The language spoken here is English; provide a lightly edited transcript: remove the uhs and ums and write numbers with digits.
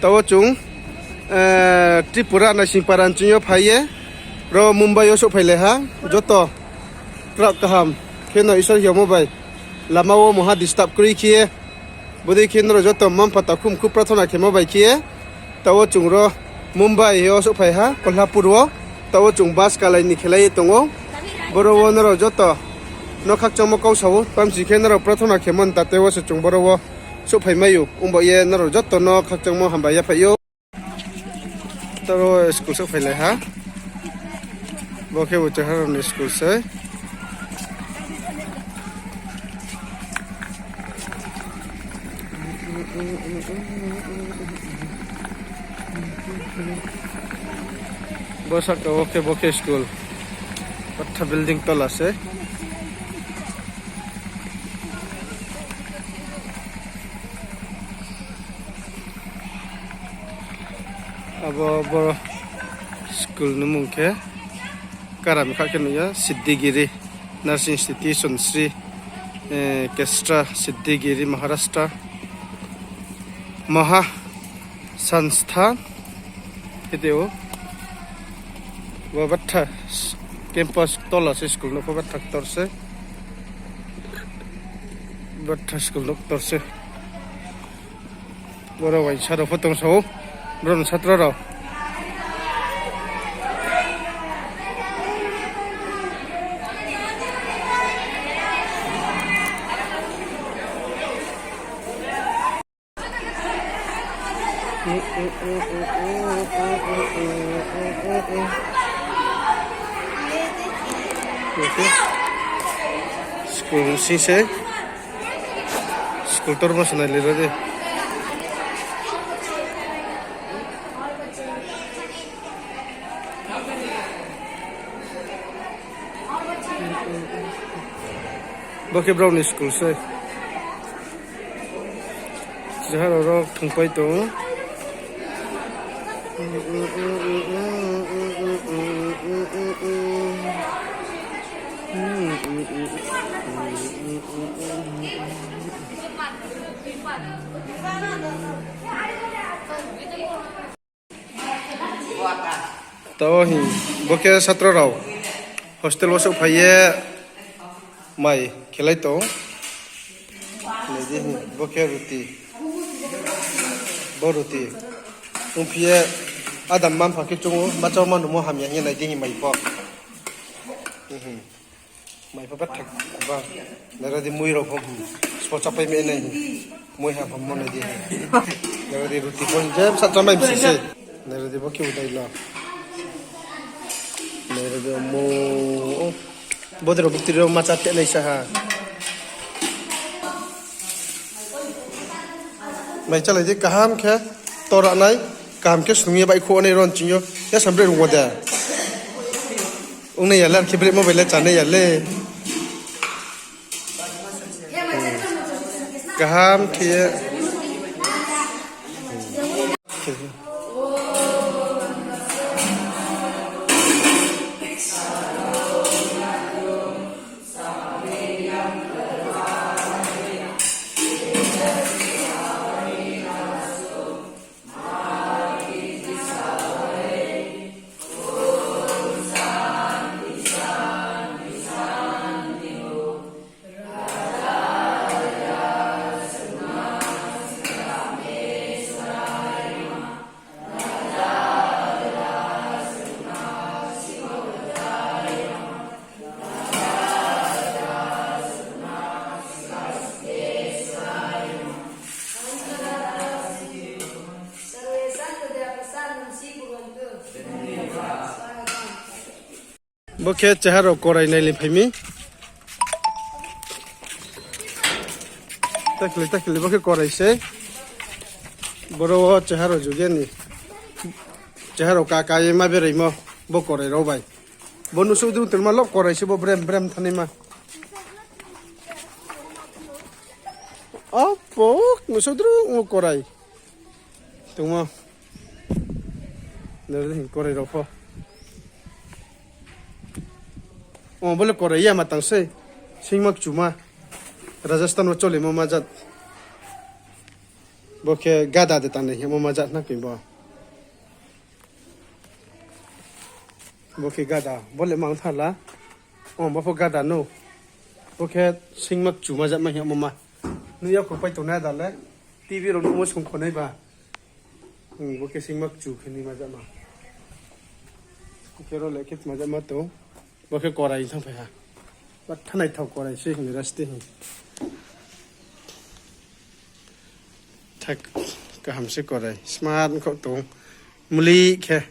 tawo chung Tripura na Singparan chunyo phaye ro Mumbai yo so phaile ha joto truck kaham kheno isor yo mobile lamao moha disturb kri khie bodi khenro joto mam pata khum khu prathana khemo bai khie tawo chung ro Mumbai yo so phai ha Kolhapur wo tawo chung bus kalai ni khelai tongo boro wonro joto no khak chamo kau sawo pamsi khenro prathana khemon tate wo so chung boro wo so phai mayu umbo ye naro joto no khak chamo hamba ya phayo taro school so phai le ha boke wo chahar ni school se bosak to boke school patha building tola se abo boro school numung ke karam khaken ya Siddigiri Nursing Institution Sri Kestra Siddigiri Maharashtra Maha Sanstha ideo babatha campus tola se school no babatha torse babatha school no torse boro wai charo photong so bron chhatra ro school si se school tor mas na lero de boke brown school se jahar ro thungpai to tawo hi boke satra rao hostel wo so phaye mai khelai to ledi boke ruti boruti umpie adam man phake chung machaw man mo hamya nge nai ding mai po mai pa thak ba nara di mui ro phom spo chapai me nai moi ha phom mon di nara di ruti pon jam sa chamai si se nara di boke udai la nara di mo bodro bukti ro macha te nei sa ha mai chalai di kaham khe tora nai काम के सुनिए bike को नहीं रोन चियो या संबरे रुंगो दे उन्हें यार खिबरे mobile चाने Yale काम किए boke chaharo korai nai le phaimi takle boke korai se boro chaharo jugeni chaharo ka ye ma berei mo bo korai ro bai bonu sudru terma lo korai se bo brem thani ma opo sudru mo korai tuma nere korai ro pho बोले Korea Matang से सिंगमक चुमा राजस्थान में चले मो मजत bố kia gada để tàn này mà giặt nó kìm bò bố kia gada bố lại mang thật lá bố phụ gada nô bố kia sinh mắc chủ mà giặt mà hiểu mà nếu yêu cầu phải tổn hại đó đấy tivi rồi nó mua xong còn đấy bà bố kia sinh mắc chủ khi mà giặt mà bố kia rồi lại cái mà giặt mà tổ bố kia cò này không phải hả bắt thân này thầu cò này xí người ta xí thật cả hàm sẽ có đây smart có tụng muli khe